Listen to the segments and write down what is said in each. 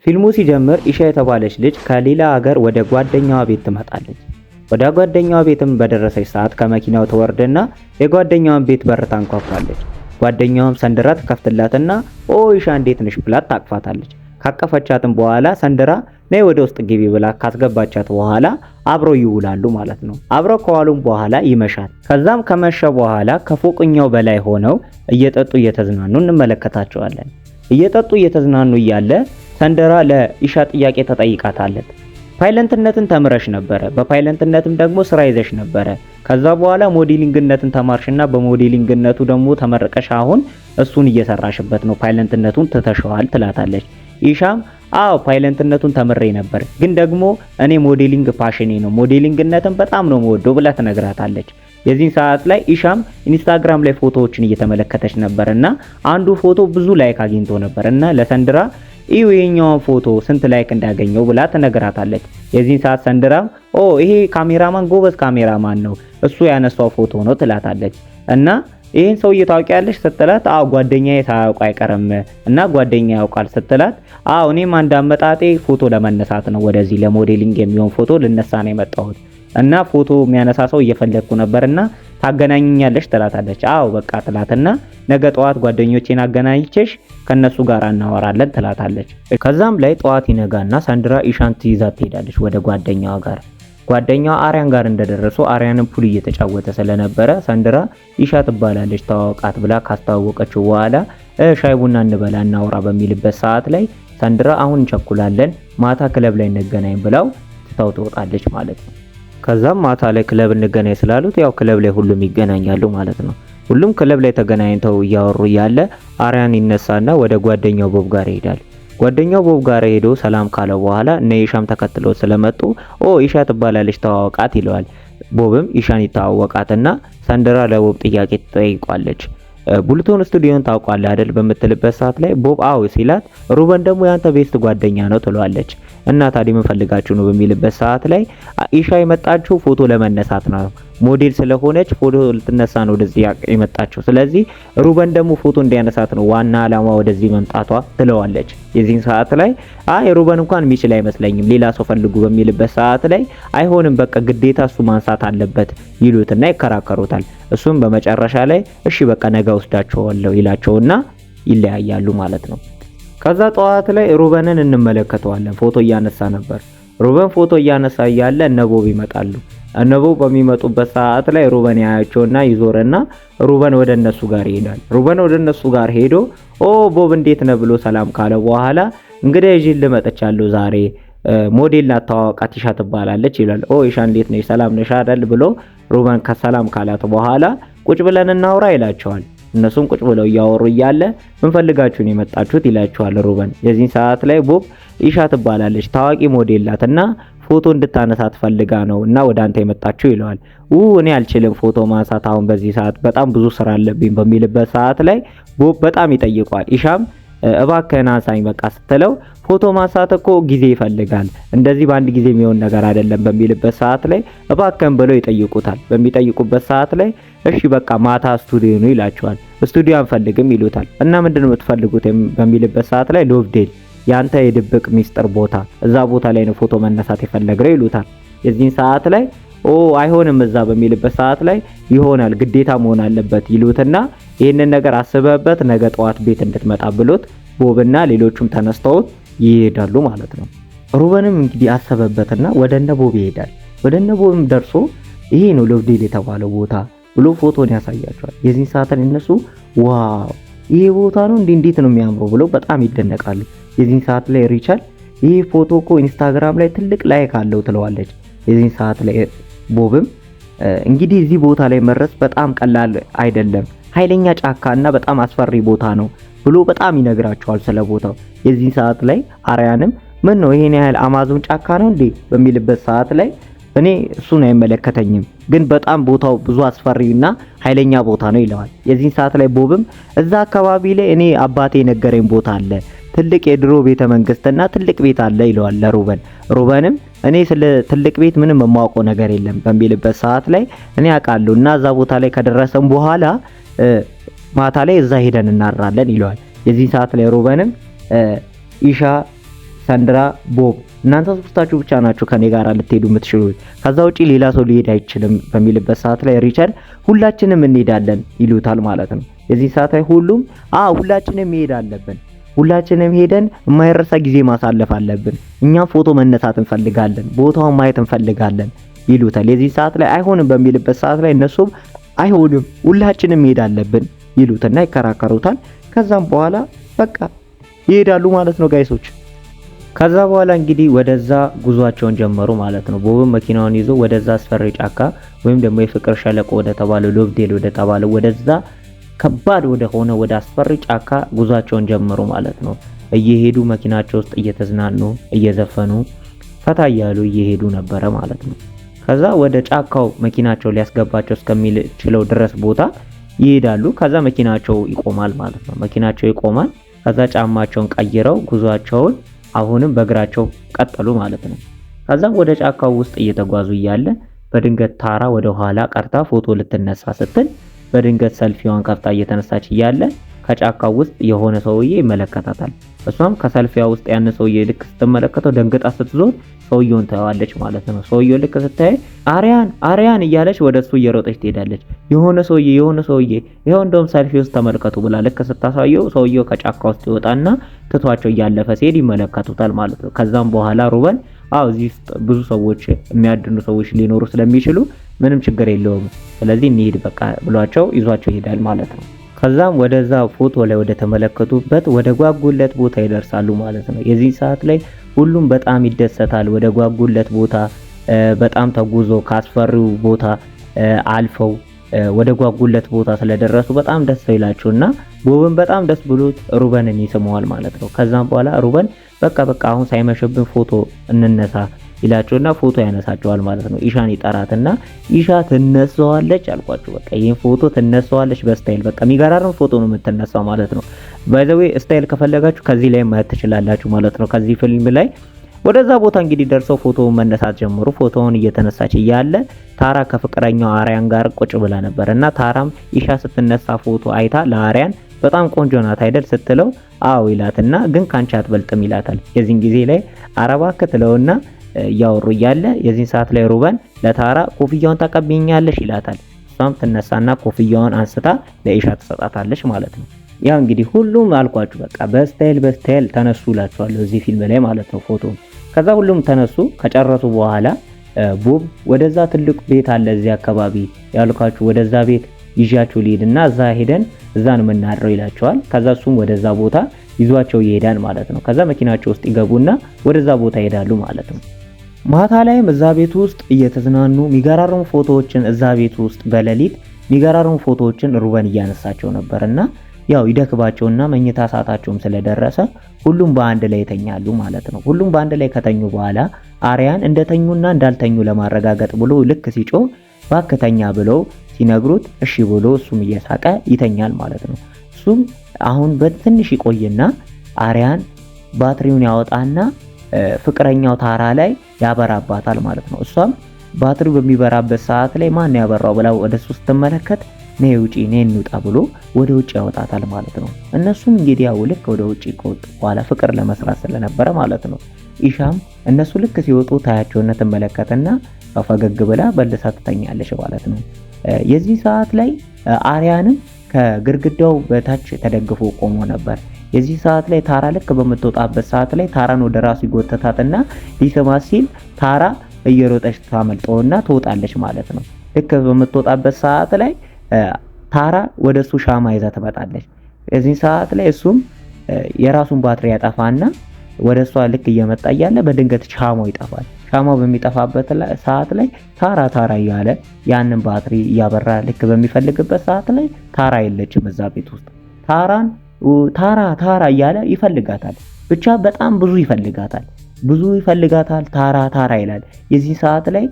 ፊልሙ ሲጀምር ኢሻ የተባለች ልጅ ከሌላ ሀገር ወደ ጓደኛዋ ቤት ትመጣለች። ወደ ጓደኛዋ ቤትም በደረሰች ሰዓት ከመኪናው ትወርድና የጓደኛዋን ቤት በር ታንኳኳለች። ጓደኛዋም ሰንድራ ትከፍትላትና ኦ ኢሻ እንዴት ነሽ ብላ ታቅፋታለች። ካቀፈቻትም በኋላ ሰንድራ ነይ ወደ ውስጥ ግቢ ብላ ካስገባቻት በኋላ አብረው ይውላሉ ማለት ነው። አብረው ከዋሉም በኋላ ይመሻል። ከዛም ከመሸ በኋላ ከፎቅኛው በላይ ሆነው እየጠጡ እየተዝናኑ እንመለከታቸዋለን። እየጠጡ እየተዝናኑ እያለ ሰንድራ ለኢሻ ጥያቄ ተጠይቃታለች። ፓይለንትነትን ተምረሽ ነበረ፣ በፓይለንትነትም ደግሞ ስራ ይዘሽ ነበረ። ከዛ በኋላ ሞዴሊንግነትን ተማርሽና በሞዴሊንግነቱ ደግሞ ተመረቀሽ፣ አሁን እሱን እየሰራሽበት ነው፣ ፓይለንትነቱን ትተሽዋል ትላታለች። ኢሻም አዎ ፓይለንትነቱን ተምሬ ነበር፣ ግን ደግሞ እኔ ሞዴሊንግ ፓሽኔ ነው፣ ሞዴሊንግነትን በጣም ነው የምወደው ብላ ትነግራታለች። የዚህን ሰዓት ላይ ኢሻም ኢንስታግራም ላይ ፎቶዎችን እየተመለከተች ነበርና አንዱ ፎቶ ብዙ ላይክ አግኝቶ ነበርና ለሰንድራ እዩ የኛውን ፎቶ ስንት ላይክ እንዳገኘው ብላ ትነግራታለች። የዚህን ሰዓት ሰንድራም ኦ ይሄ ካሜራማን ጎበዝ ካሜራማን ነው፣ እሱ ያነሳው ፎቶ ነው ትላታለች። እና ይሄን ሰውዬ ታውቂያለሽ ስትላት አዎ ጓደኛዬ ሳያውቅ አይቀርም እና ጓደኛ ያውቃል ስትላት አዎ እኔም አንድ አመጣጤ ፎቶ ለመነሳት ነው ወደዚህ ለሞዴሊንግ የሚሆን ፎቶ ልነሳ ነው የመጣሁት እና ፎቶ የሚያነሳ ሰው እየፈለግኩ ነበርና ታገናኝኛለሽ ትላታለች። አዎ በቃ ትላትና ነገ ጠዋት ጓደኞቼን አገናኝቼሽ ከነሱ ጋር እናወራለን ትላታለች። ከዛም ላይ ጠዋት ይነጋና ሰንድራ ኢሻን ትይዛት ትሄዳለች ወደ ጓደኛዋ ጋር። ጓደኛዋ አርያን ጋር እንደደረሱ አርያንን ፑል እየተጫወተ ስለነበረ ሰንድራ ኢሻ ትባላለች ተዋወቃት ብላ ካስተዋወቀችው በኋላ ሻይ ቡና እንበላ እናውራ በሚልበት ሰዓት ላይ ሰንድራ አሁን እንቸኩላለን ማታ ክለብ ላይ እንገናኝ ብላው ትታው ትወጣለች ማለት ነው። ከዛም ማታ ላይ ክለብ እንገናኝ ስላሉት ያው ክለብ ላይ ሁሉም ይገናኛሉ ማለት ነው። ሁሉም ክለብ ላይ ተገናኝተው እያወሩ ያለ አርያን ይነሳና ወደ ጓደኛው ቦብ ጋር ይሄዳል። ጓደኛው ቦብ ጋር ሄዶ ሰላም ካለው በኋላ እነ ኢሻም ተከትለው ስለመጡ ኦ ኢሻ ትባላለች ተዋወቃት ይለዋል። ቦብም ኢሻን ይተዋወቃትና ሰንድራ ለቦብ ጥያቄ ትጠይቋለች። ቡልቶን ስቱዲዮን ታውቃለህ አይደል በምትልበት ሰዓት ላይ ቦብ አዎ ሲላት ሩበን ደግሞ ያንተ ቤስት ጓደኛ ነው ትለዋለች። እና ታዲያ ምን ፈልጋችሁ ነው በሚልበት ሰዓት ላይ ኢሻ የመጣችው ፎቶ ለመነሳት ነው፣ ሞዴል ስለሆነች ፎቶ ልትነሳ ነው ወደዚህ የመጣችው፣ ስለዚህ ሩበን ደግሞ ፎቶ እንዲያነሳት ነው ዋና አላማ ወደዚህ መምጣቷ ትለዋለች። የዚህን ሰዓት ላይ አይ ሩበን እንኳን የሚችል አይመስለኝም ሌላ ሰው ፈልጉ በሚልበት ሰዓት ላይ አይሆንም በቃ ግዴታ እሱ ማንሳት አለበት ይሉትና ይከራከሩታል። እሱም በመጨረሻ ላይ እሺ በቃ ነገ ወስዳቸዋለሁ ይላቸውና ይለያያሉ ማለት ነው። ከዛ ጠዋት ላይ ሩበንን እንመለከተዋለን። ፎቶ እያነሳ ነበር። ሩበን ፎቶ እያነሳ እያለ እነቦብ ይመጣሉ። እነቦብ በሚመጡበት ሰዓት ላይ ሩበን ያያቸውና ይዞርና ሩበን ወደ እነሱ ጋር ይሄዳል። ሩበን ወደ እነሱ ጋር ሄዶ ኦ ቦብ እንዴት ነው ብሎ ሰላም ካለ በኋላ እንግዲህ ይዤ ልመጥቻለሁ ዛሬ ሞዴል ናታዋቃት ኢሻ ትባላለች ይላል። ኦ ኢሻ እንዴት ነሽ ሰላም ነሽ አይደል ብሎ ሩበን ከሰላም ካላት በኋላ ቁጭ ብለን እናውራ ይላቸዋል። እነሱም ቁጭ ብለው እያወሩ እያለ ምን ፈልጋችሁ ነው የመጣችሁት ይላቸዋል ሩበን። የዚህ ሰዓት ላይ ቦብ ኢሻ ትባላለች ታዋቂ ሞዴል ናትና ፎቶ እንድታነሳት ፈልጋ ነው እና ወደ አንተ የመጣችው ይለዋል። እኔ አልችልም ፎቶ ማንሳት አሁን በዚህ ሰዓት በጣም ብዙ ስራ አለብኝ በሚልበት ሰዓት ላይ ቦብ በጣም ይጠይቋል። ኢሻም እባክህን አንሳኝ በቃ ስትለው ፎቶ ማንሳት እኮ ጊዜ ይፈልጋል እንደዚህ በአንድ ጊዜ የሚሆን ነገር አይደለም በሚልበት ሰዓት ላይ እባክህን ብለው ይጠይቁታል። በሚጠይቁበት ሰዓት ላይ እሺ በቃ ማታ ስቱዲዮ ነው ይላቸዋል። ስቱዲዮ አንፈልግም ይሉታል። እና ምንድነው የምትፈልጉት በሚልበት ሰዓት ላይ ሎቭዴል ያንተ የድብቅ ሚስጥር ቦታ እዛ ቦታ ላይ ነው ፎቶ መነሳት የፈለግረው ይሉታል። የዚህን ሰዓት ላይ አይሆንም እዛ በሚልበት ሰዓት ላይ ይሆናል ግዴታ መሆን አለበት ይሉትና ይህንን ነገር አስበበት ነገ ጠዋት ቤት እንድትመጣ ብሎት ቦብና ሌሎቹም ተነስተው ይሄዳሉ ማለት ነው። ሩበንም እንግዲህ አሰበበትና ወደነ ቦብ ይሄዳል። ወደነ ቦብም ደርሶ ይሄ ነው ሎቭዴል የተባለው ቦታ ብሎ ፎቶን ያሳያቸዋል። የዚህ ሰዓት ላይ እነሱ ዋው ይሄ ቦታ ነው እንዴት ነው የሚያምረው ብለው በጣም ይደነቃሉ። የዚህ ሰዓት ላይ ሪቻል ይሄ ፎቶ እኮ ኢንስታግራም ላይ ትልቅ ላይክ አለው ትለዋለች። የዚህ ሰዓት ላይ ቦብም እንግዲህ እዚህ ቦታ ላይ መድረስ በጣም ቀላል አይደለም፣ ኃይለኛ ጫካና በጣም አስፈሪ ቦታ ነው ብሎ በጣም ይነግራቸዋል ስለ ቦታው። የዚህ ሰዓት ላይ አርያንም ምን ነው ይሄን ያህል አማዞን ጫካ ነው እንዴ በሚልበት ሰዓት ላይ እኔ እሱን አይመለከተኝም ግን በጣም ቦታው ብዙ አስፈሪና ኃይለኛ ቦታ ነው ይለዋል። የዚህ ሰዓት ላይ ቦብም እዛ አካባቢ ላይ እኔ አባቴ የነገረኝ ቦታ አለ ትልቅ የድሮ ቤተ መንግስትና ትልቅ ቤት አለ ይለዋል ለሩበን። ሩበንም እኔ ስለ ትልቅ ቤት ምንም የማውቀው ነገር የለም በሚልበት ሰዓት ላይ እኔ አውቃለሁ እና እዛ ቦታ ላይ ከደረሰን በኋላ ማታ ላይ እዛ ሄደን እናራለን ይለዋል። የዚህ ሰዓት ላይ ሩበንም ኢሻ ሰንድራ፣ ቦብ እናንተ ሶስታችሁ ብቻ ናችሁ ከኔ ጋር ልትሄዱ የምትችሉት፣ ከዛ ውጪ ሌላ ሰው ሊሄድ አይችልም በሚልበት ሰዓት ላይ ሪቻርድ ሁላችንም እንሄዳለን ይሉታል ማለት ነው። የዚህ ሰዓት ላይ ሁሉም ሁላችንም መሄድ አለብን፣ ሁላችንም ሄደን የማይረሳ ጊዜ ማሳለፍ አለብን፣ እኛም ፎቶ መነሳት እንፈልጋለን፣ ቦታውን ማየት እንፈልጋለን ይሉታል። የዚህ ሰዓት ላይ አይሆንም በሚልበት ሰዓት ላይ እነሱም አይሆንም ሁላችንም መሄድ አለብን ይሉትና ይከራከሩታል። ከዛም በኋላ በቃ ይሄዳሉ ማለት ነው ጋይሶች። ከዛ በኋላ እንግዲህ ወደዛ ጉዟቸውን ጀመሩ ማለት ነው። ቦብም መኪናውን ይዞ ወደዛ አስፈሪ ጫካ ወይም ደግሞ የፍቅር ሸለቆ ወደ ተባለው ሎቭዴል ወደ ተባለው ወደዛ ከባድ ወደ ሆነ ወደ አስፈሪ ጫካ ጉዟቸውን ጀመሩ ማለት ነው። እየሄዱ መኪናቸው ውስጥ እየተዝናኑ እየዘፈኑ ፈታ እያሉ እየሄዱ ነበረ ማለት ነው። ከዛ ወደ ጫካው መኪናቸው ሊያስገባቸው እስከሚችለው ድረስ ቦታ ይሄዳሉ። ከዛ መኪናቸው ይቆማል ማለት ነው። መኪናቸው ይቆማል። ከዛ ጫማቸውን ቀይረው ጉዟቸውን አሁንም በእግራቸው ቀጠሉ ማለት ነው። ከዛ ወደ ጫካው ውስጥ እየተጓዙ እያለ በድንገት ታራ ወደ ኋላ ቀርታ ፎቶ ልትነሳ ስትል በድንገት ሰልፊዋን ከፍታ እየተነሳች እያለ ከጫካው ውስጥ የሆነ ሰውዬ ይመለከታታል። እሷም ከሰልፊያ ውስጥ ያን ሰውዬ ልክ ስትመለከተው ደንግጣ ስትዞር ሰውየውን ታያለች ማለት ነው። ሰውየው ልክ ስታይ አሪያን እያለች ወደሱ እየሮጠች ትሄዳለች። የሆነ ሰውዬ ይሄው እንደውም ሰልፊ ውስጥ ተመልከቱ ብላ ልክ ስታሳየው ሰውየው ከጫካ ውስጥ ይወጣና ትቷቸው እያለፈ ሲሄድ ይመለከቱታል ማለት ነው። ከዛም በኋላ ሩበን እዚህ ውስጥ ብዙ ሰዎች የሚያድኑ ሰዎች ሊኖሩ ስለሚችሉ ምንም ችግር የለውም ስለዚህ እንሂድ በቃ ብሏቸው ይዟቸው ይሄዳል ማለት ነው። ከዛም ወደዛ ፎቶ ላይ ወደ ተመለከቱበት ወደ ጓጉለት ቦታ ይደርሳሉ ማለት ነው። የዚህ ሰዓት ላይ ሁሉም በጣም ይደሰታል። ወደ ጓጉለት ቦታ በጣም ተጉዞ ካስፈሪው ቦታ አልፈው ወደ ጓጉለት ቦታ ስለደረሱ በጣም ደስ ይላቸውና ቦብን በጣም ደስ ብሎት ሩበንን ይስመዋል ማለት ነው። ከዛም በኋላ ሩበን በቃ አሁን ሳይመሽብን ፎቶ እንነሳ ይላቸውና ፎቶ ያነሳቸዋል ማለት ነው። ኢሻን ይጠራትና ኢሻ ትነሳዋለች አልኳችሁ። በቃ ይሄን ፎቶ ትነሳዋለች በስታይል በቃ የሚገራርም ፎቶ ነው የምትነሳው ማለት ነው። ባይ ዘ ዌይ ስታይል ከፈለጋችሁ ከዚህ ላይ ማየት ትችላላችሁ ማለት ነው። ከዚህ ፊልም ላይ ወደዛ ቦታ እንግዲህ ደርሰው ፎቶውን መነሳት ጀመሩ። ፎቶውን እየተነሳች እያለ ታራ ከፍቅረኛው አሪያን ጋር ቁጭ ብላ ነበርና ታራም ኢሻ ስትነሳ ፎቶ አይታ ለአሪያን በጣም ቆንጆ ናት አይደል ስትለው አዎ ይላትና ግን ካንቺ አትበልጥም ይላታል። የዚህን ጊዜ ላይ አረባ ከተለውና ያወሩ እያለ የዚህን ሰዓት ላይ ሩበን ለታራ ኮፍያውን ተቀበኛለሽ ይላታል። እሷም ትነሳና ኮፍያውን አንስታ ለኢሻ ትሰጣታለች ማለት ነው። ያው እንግዲህ ሁሉም አልኳችሁ በቃ በስታይል ተነሱላችኋለሁ እዚህ ፊልም ላይ ማለት ነው ፎቶ። ከዛ ሁሉም ተነሱ። ከጨረሱ በኋላ ቦብ ወደዛ ትልቅ ቤት አለ እዚህ አካባቢ ያልኳችሁ ወደዛ ቤት ይዣችሁ ልሂድና እዛ ሄደን እዛ ነው የምናድረው ይላቸዋል። ከዛ እሱም ወደዛ ቦታ ይዟቸው ይሄዳል ማለት ነው። ከዛ መኪናቸው ውስጥ ይገቡና ወደዛ ቦታ ይሄዳሉ ማለት ነው። ማታ ላይም እዛ ቤት ውስጥ እየተዝናኑ የሚገራርሙ ፎቶዎችን እዛ ቤት ውስጥ በሌሊት የሚገራርሙ ፎቶዎችን ሩበን እያነሳቸው ነበርና ያው ይደክባቸውና መኝታ ሰዓታቸውም ስለደረሰ ሁሉም በአንድ ላይ ይተኛሉ ማለት ነው። ሁሉም በአንድ ላይ ከተኙ በኋላ አሪያን እንደተኙና እንዳልተኙ ለማረጋገጥ ብሎ ልክ ሲጮህ ባክተኛ ብለው ሲነግሩት እሺ ብሎ እሱም እየሳቀ ይተኛል ማለት ነው። እሱም አሁን በትንሽ ይቆይና አሪያን ባትሪውን ያወጣና ፍቅረኛው ታራ ላይ ያበራባታል ማለት ነው። እሷም ባትሪው በሚበራበት ሰዓት ላይ ማን ያበራው ብላ ወደሱ ስትመለከት ነይ ውጪ ነይ እንውጣ ብሎ ወደ ውጪ ያወጣታል ማለት ነው። እነሱም እንግዲህ ያው ልክ ወደ ውጪ ከወጡ በኋላ ፍቅር ለመስራት ስለነበረ ማለት ነው። ኢሻም እነሱ ልክ ሲወጡ ታያቸውና ትመለከትና ፈገግ ብላ በልሳ ትተኛለች ማለት ነው። የዚህ ሰዓት ላይ አሪያንም ከግርግዳው በታች ተደግፎ ቆሞ ነበር። የዚህ ሰዓት ላይ ታራ ልክ በምትወጣበት ሰዓት ላይ ታራን ወደ ራሱ ይጎተታትና ሊስማት ሲል ታራ እየሮጠች ታመልጠውና ትወጣለች ማለት ነው። ልክ በምትወጣበት ሰዓት ላይ ታራ ወደሱ ሻማ ይዛ ትመጣለች። የዚህ ሰዓት ላይ እሱም የራሱን ባትሪ ያጠፋና ወደሷ ልክ እየመጣ እያለ በድንገት ሻማው ይጠፋል። ሻማው በሚጠፋበት ሰዓት ላይ ታራ እያለ ያንን ባትሪ እያበራ ልክ በሚፈልግበት ሰዓት ላይ ታራ የለችም እዛ ቤት ውስጥ። ታራ እያለ ይፈልጋታል። ብቻ በጣም ብዙ ይፈልጋታል። ታራ ይላል። የዚህ ሰዓት ላይ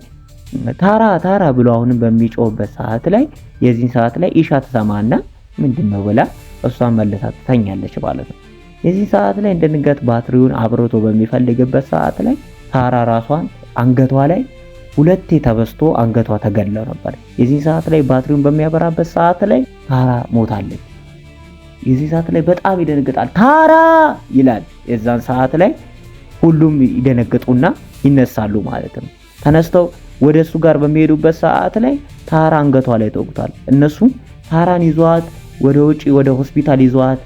ታራ ብሎ አሁንም በሚጮህበት ሰዓት ላይ የዚህ ሰዓት ላይ ኢሻ ትሰማና ምንድነው ብላ እሷን መልሳ ትተኛለች ማለት ነው። የዚህ ሰዓት ላይ እንደንገት ባትሪውን አብርቶ በሚፈልግበት ሰዓት ላይ ታራ ራሷን አንገቷ ላይ ሁለቴ ተበስቶ አንገቷ ተገድለው ነበር። የዚህ ሰዓት ላይ ባትሪውን በሚያበራበት ሰዓት ላይ ታራ ሞታለች። የዚህ ሰዓት ላይ በጣም ይደነግጣል። ታራ ይላል። የዛን ሰዓት ላይ ሁሉም ይደነግጡና ይነሳሉ ማለት ነው። ተነስተው ወደሱ ጋር በሚሄዱበት ሰዓት ላይ ታራ አንገቷ ላይ ተወግቷል። እነሱም ታራን ይዟት ወደ ውጪ ወደ ሆስፒታል ይዟት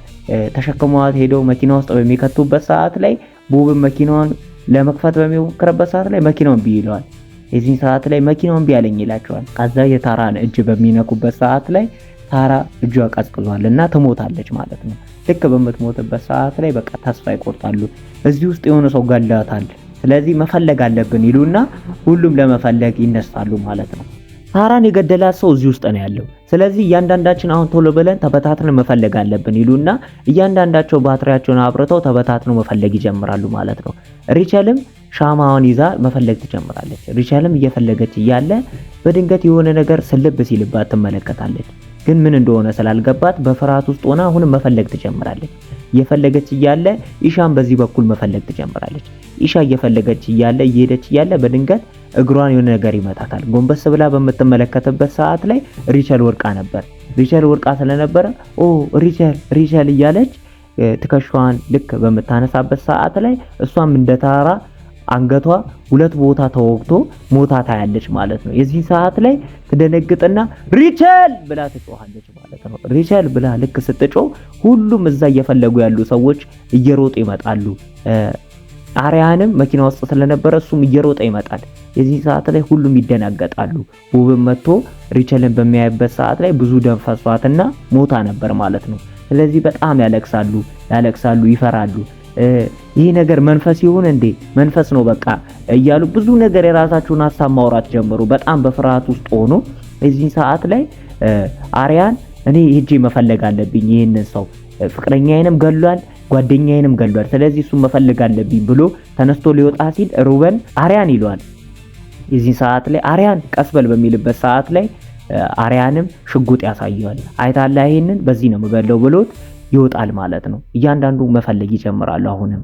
ተሸክመዋት ሄደው መኪና ውስጥ በሚከቱበት ሰዓት ላይ ቦብም መኪናውን ለመክፈት በሚሞክርበት ሰዓት ላይ መኪናውን ቢይለዋል። የዚህ ሰዓት ላይ መኪናውን ቢያለኝ ይላቸዋል። ከዛ የታራን እጅ በሚነኩበት ሰዓት ላይ ታራ እጇ ቀዝቅዟልና ትሞታለች ማለት ነው። ልክ በምትሞትበት ሰዓት ላይ በቃ ተስፋ ይቆርጣሉ። እዚህ ውስጥ የሆነ ሰው ገላታል፣ ስለዚህ መፈለግ አለብን ይሉና ሁሉም ለመፈለግ ይነሳሉ ማለት ነው። ታራን የገደላት ሰው እዚህ ውስጥ ነው ያለው። ስለዚህ እያንዳንዳችን አሁን ቶሎ ብለን ተበታትነን መፈለግ አለብን ይሉና እያንዳንዳቸው ባትሪያቸውን አብርተው ተበታትነው መፈለግ ይጀምራሉ ማለት ነው። ሪቸልም ሻማዋን ይዛ መፈለግ ትጀምራለች። ሪቸልም እየፈለገች እያለ በድንገት የሆነ ነገር ስልብ ሲልባት ትመለከታለች። ግን ምን እንደሆነ ስላልገባት በፍርሃት ውስጥ ሆና አሁንም መፈለግ ትጀምራለች። እየፈለገች እያለ ኢሻን በዚህ በኩል መፈለግ ትጀምራለች። ኢሻ እየፈለገች እያለ እየሄደች እያለ በድንገት እግሯን የሆነ ነገር ይመታታል። ጎንበስ ብላ በምትመለከትበት ሰዓት ላይ ሪቸል ወርቃ ነበር። ሪቸል ወርቃ ስለነበረ ሪቸል እያለች ትከሻዋን ልክ በምታነሳበት ሰዓት ላይ እሷም እንደ ታራ አንገቷ ሁለት ቦታ ተወግቶ ሞታ ታያለች ማለት ነው። የዚህ ሰዓት ላይ ትደነግጥና ሪቸል ብላ ትጮሃለች ማለት ነው። ሪቸል ብላ ልክ ስትጮህ ሁሉም እዛ እየፈለጉ ያሉ ሰዎች እየሮጡ ይመጣሉ። አሪያንም መኪና ውስጥ ስለነበረ እሱም እየሮጠ ይመጣል። የዚህ ሰዓት ላይ ሁሉም ይደናገጣሉ። ቦብም መጥቶ ሪቸልን በሚያይበት ሰዓት ላይ ብዙ ደም ፈሷትና ሞታ ነበር ማለት ነው። ስለዚህ በጣም ያለቅሳሉ፣ ይፈራሉ። ይህ ነገር መንፈስ ይሁን እንዴ? መንፈስ ነው በቃ እያሉ ብዙ ነገር የራሳቸውን ሀሳብ ማውራት ጀመሩ። በጣም በፍርሃት ውስጥ ሆኖ የዚህ ሰዓት ላይ አሪያን እኔ ሄጄ መፈለግ አለብኝ፣ ይህንን ሰው ፍቅረኛዬንም ገሏል፣ ጓደኛዬንም ገሏል፣ ስለዚህ እሱን መፈለግ አለብኝ ብሎ ተነስቶ ሊወጣ ሲል ሩበን አሪያን ይለዋል። የዚህ ሰዓት ላይ አሪያን ቀስበል በሚልበት ሰዓት ላይ አሪያንም ሽጉጥ ያሳየዋል። አይታላ ይሄንን በዚህ ነው የምበለው ብሎት ይወጣል ማለት ነው። እያንዳንዱ መፈለግ ይጀምራሉ። አሁንም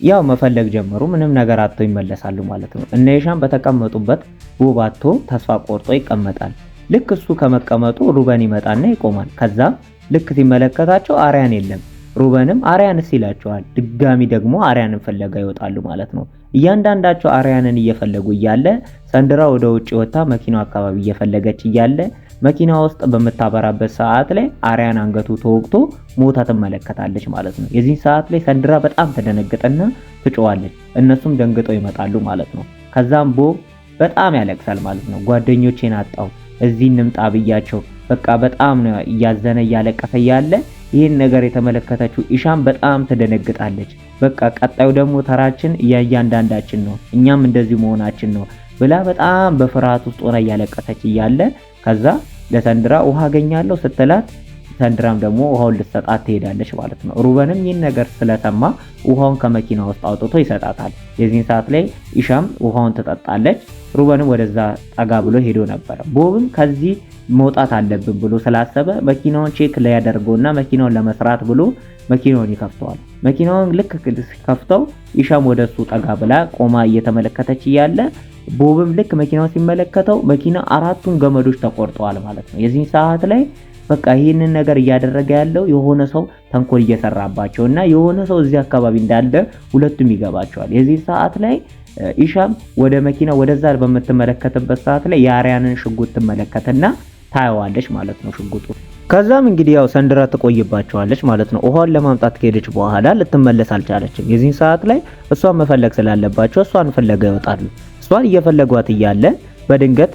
ያው መፈለግ ጀመሩ። ምንም ነገር አጥቶ ይመለሳሉ ማለት ነው። እነ ኢሻን በተቀመጡበት ቦብ አጥቶ ተስፋ ቆርጦ ይቀመጣል። ልክ እሱ ከመቀመጡ ሩበን ይመጣና ይቆማል። ከዛ ልክ ሲመለከታቸው አሪያን የለም። ሩበንም አሪያንስ ይላቸዋል። ድጋሚ ደግሞ አሪያንን ፍለጋ ይወጣሉ ማለት ነው። እያንዳንዳቸው አሪያንን እየፈለጉ እያለ ሰንድራ ወደ ውጭ ወጣ መኪናው አካባቢ እየፈለገች እያለ መኪና ውስጥ በመታበራበት ሰዓት ላይ አሪያን አንገቱ ተወግቶ ሞታ ትመለከታለች ማለት ነው። የዚህ ሰዓት ላይ ሰንድራ በጣም ተደነገጠና ትጮዋለች። እነሱም ደንግጠው ይመጣሉ ማለት ነው። ከዛም ቦብ በጣም ያለቅሳል ማለት ነው። ጓደኞቼን አጣው፣ እዚህ እንምጣ ብያቸው በቃ በጣም ነው እያዘነ እያለቀሰ ያለ ይህን ነገር የተመለከተችው ኢሻን በጣም ትደነግጣለች። በቃ ቀጣዩ ደግሞ ተራችን እያንዳንዳችን ነው፣ እኛም እንደዚህ መሆናችን ነው ብላ በጣም በፍርሃት ውስጥ ሆና እያለቀሰች እያለ ከዛ ለሰንድራ ውሃ አገኛለሁ ስትላት ሰንድራም ደግሞ ውሃውን ልትሰጣት ትሄዳለች ማለት ነው። ሩበንም ይህን ነገር ስለሰማ ውሃውን ከመኪና ውስጥ አውጥቶ ይሰጣታል። የዚህን ሰዓት ላይ ኢሻም ውሃውን ትጠጣለች። ሩበንም ወደዛ ጠጋ ብሎ ሄዶ ነበር። ቦብም ከዚህ መውጣት አለብን ብሎ ስላሰበ መኪናውን ቼክ ላይ ያደርገውና መኪናውን ለመስራት ብሎ መኪናውን ይከፍተዋል። መኪናውን ልክ ከፍተው ኢሻም ወደሱ ጠጋ ብላ ቆማ እየተመለከተች እያለ ቦብም ልክ መኪናው ሲመለከተው መኪና አራቱን ገመዶች ተቆርጠዋል ማለት ነው። የዚህ ሰዓት ላይ በቃ ይህንን ነገር እያደረገ ያለው የሆነ ሰው ተንኮል እየሰራባቸው እና የሆነ ሰው እዚህ አካባቢ እንዳለ ሁለቱም ይገባቸዋል። የዚህ ሰዓት ላይ ኢሻም ወደ መኪና ወደዛ በምትመለከትበት ሰዓት ላይ የአሪያንን ሽጉጥ ትመለከትና ታየዋለች ማለት ነው ሽጉጡ። ከዛም እንግዲህ ያው ሰንድራ ትቆይባቸዋለች ማለት ነው። ውሃውን ለማምጣት ከሄደች በኋላ ልትመለስ አልቻለችም። የዚህ ሰዓት ላይ እሷን መፈለግ ስላለባቸው እሷን ፍለጋ ይወጣሉ። እሷን እየፈለጓት እያለ በድንገት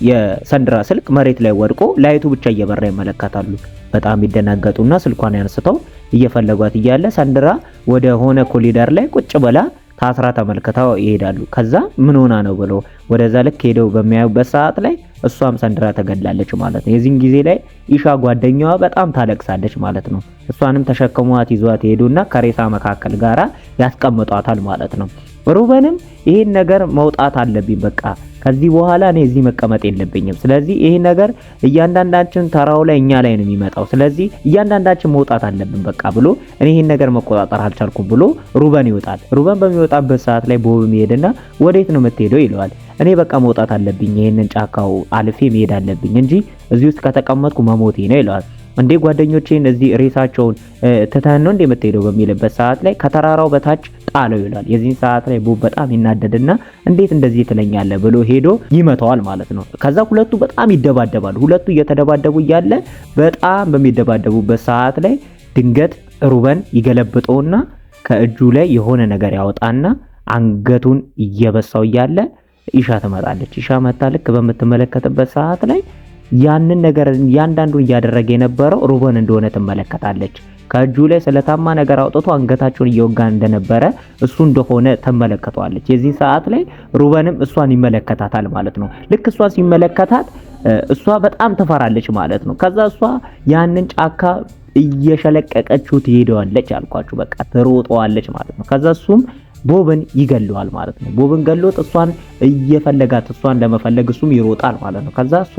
የሰንድራ ስልክ መሬት ላይ ወድቆ ላይቱ ብቻ እየበራ ይመለከታሉ። በጣም ይደናገጡና ስልኳን ያንስተው እየፈለጓት እያለ ሰንድራ ወደ ሆነ ኮሊደር ላይ ቁጭ ብላ ታስራ ተመልክተው ይሄዳሉ። ከዛ ምን ሆና ነው ብለው ወደዛ ልክ ሄደው በሚያዩበት ሰዓት ላይ እሷም ሰንድራ ተገድላለች ማለት ነው። የዚህን ጊዜ ላይ ኢሻ ጓደኛዋ በጣም ታለቅሳለች ማለት ነው። እሷንም ተሸክሟት ይዟት ሄዱና ከሬሳ መካከል ጋራ ያስቀምጧታል ማለት ነው። ሩበንም ይሄን ነገር መውጣት አለብኝ፣ በቃ ከዚህ በኋላ እኔ እዚህ መቀመጥ የለብኝም። ስለዚህ ይሄ ነገር እያንዳንዳችን ተራው ላይ እኛ ላይ ነው የሚመጣው። ስለዚህ እያንዳንዳችን መውጣት አለብን በቃ ብሎ እኔ ይሄን ነገር መቆጣጠር አልቻልኩም ብሎ ሩበን ይወጣል። ሩበን በሚወጣበት ሰዓት ላይ ቦብ ይሄድና ወዴት ነው የምትሄደው ይለዋል። እኔ በቃ መውጣት አለብኝ፣ ይሄንን ጫካው አልፌ መሄድ አለብኝ እንጂ እዚህ ውስጥ ከተቀመጥኩ መሞቴ ነው ይለዋል። እንዴ ጓደኞቼን እዚህ ሬሳቸውን ትተን ነው እንደ የምትሄደው በሚልበት ሰዓት ላይ ከተራራው በታች ጣለው ይላል። የዚህን ሰዓት ላይ ቦብ በጣም ይናደድና እንዴት እንደዚህ ትለኛለህ ብሎ ሄዶ ይመታዋል ማለት ነው። ከዛ ሁለቱ በጣም ይደባደባሉ። ሁለቱ እየተደባደቡ እያለ በጣም በሚደባደቡበት ሰዓት ላይ ድንገት ሩበን ይገለብጠውና ከእጁ ላይ የሆነ ነገር ያወጣና አንገቱን እየበሳው እያለ ኢሻ ትመጣለች። ኢሻ መታ ልክ በምትመለከትበት ሰዓት ላይ ያንን ነገር ያንዳንዱን እያደረገ የነበረው ሩበን እንደሆነ ትመለከታለች። ከእጁ ላይ ስለታማ ነገር አውጥቶ አንገታቸውን እየወጋ እንደነበረ እሱ እንደሆነ ትመለከቷለች። የዚህ ሰዓት ላይ ሩበንም እሷን ይመለከታታል ማለት ነው። ልክ እሷ ሲመለከታት እሷ በጣም ትፈራለች ማለት ነው። ከዛ እሷ ያንን ጫካ እየሸለቀቀችው ትሄደዋለች አልኳችሁ። በቃ ትሮጠዋለች ማለት ነው። ከዛ እሱም ቦብን ይገለዋል ማለት ነው። ቦብን ገሎት እሷን እየፈለጋት እሷን ለመፈለግ እሱም ይሮጣል ማለት ነው። ከዛ እሷ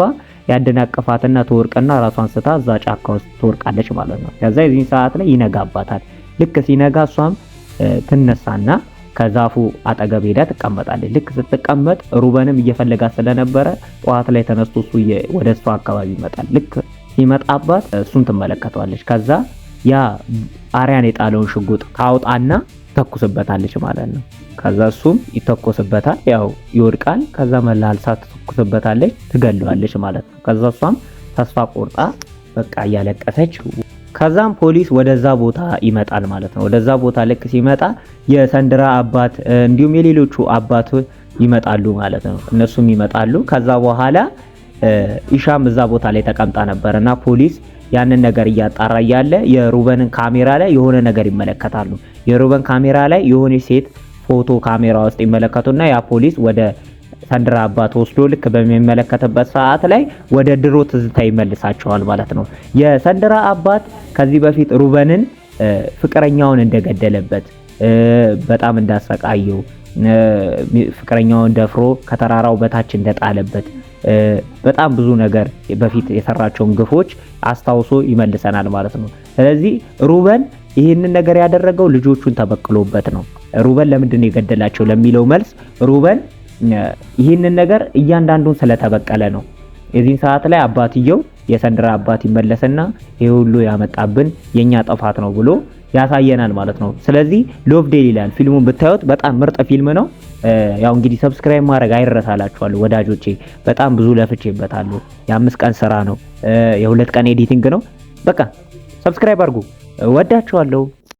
ያደናቀፋትና ትወርቅና ራሷን ስታ እዛ ጫካ ውስጥ ትወርቃለች ማለት ነው። ከዛ የዚህ ሰዓት ላይ ይነጋባታል። ልክ ሲነጋ እሷም ትነሳና ከዛፉ አጠገብ ሄዳ ትቀመጣለች። ልክ ስትቀመጥ ሩበንም እየፈለጋት ስለነበረ ጠዋት ላይ ተነስቶ እሱ ወደ እሷ አካባቢ ይመጣል። ልክ ሲመጣባት እሱን ትመለከተዋለች። ከዛ ያ አርያን የጣለውን ሽጉጥ ታውጣና ተኩስበታለች ማለት ነው። ከዛ እሱም ይተኮስበታል፣ ያው ይወድቃል። ከዛ መላልሳ ትተኩስበታለች፣ ትገለዋለች ማለት ነው። ከዛ እሷም ተስፋ ቆርጣ በቃ እያለቀሰች ከዛም ፖሊስ ወደዛ ቦታ ይመጣል ማለት ነው። ወደዛ ቦታ ልክ ሲመጣ የሰንድራ አባት እንዲሁም የሌሎቹ አባት ይመጣሉ ማለት ነው። እነሱም ይመጣሉ። ከዛ በኋላ ኢሻም እዛ ቦታ ላይ ተቀምጣ ነበርና ፖሊስ ያንን ነገር እያጣራ ያለ የሩበንን ካሜራ ላይ የሆነ ነገር ይመለከታሉ። የሩበን ካሜራ ላይ የሆነ ሴት ፎቶ ካሜራ ውስጥ ይመለከቱና ያ ፖሊስ ወደ ሰንድራ አባት ወስዶ ልክ በሚመለከትበት ሰዓት ላይ ወደ ድሮ ትዝታ ይመልሳቸዋል ማለት ነው። የሰንድራ አባት ከዚህ በፊት ሩበንን ፍቅረኛውን እንደገደለበት በጣም እንዳሰቃየው ፍቅረኛውን ደፍሮ ከተራራው በታች እንደጣለበት በጣም ብዙ ነገር በፊት የሰራቸውን ግፎች አስታውሶ ይመልሰናል ማለት ነው። ስለዚህ ሩበን ይህንን ነገር ያደረገው ልጆቹን ተበቅሎበት ነው። ሩበን ለምንድን ነው የገደላቸው ለሚለው መልስ ሩበን ይህንን ነገር እያንዳንዱን ስለተበቀለ ነው። የዚህን ሰዓት ላይ አባትየው የሰንድራ አባት ይመለስና ይሄ ሁሉ ያመጣብን የኛ ጥፋት ነው ብሎ ያሳየናል ማለት ነው። ስለዚህ ሎቭ ዴል ይላል። ፊልሙን ብታዩት በጣም ምርጥ ፊልም ነው። ያው እንግዲህ ሰብስክራይብ ማድረግ አይረሳላችኋለሁ ወዳጆቼ። በጣም ብዙ ለፍቼበታለሁ። የ5 ቀን ስራ ነው፣ የ2 ቀን ኤዲቲንግ ነው። በቃ ሰብስክራይብ አድርጉ። ወዳችኋለሁ።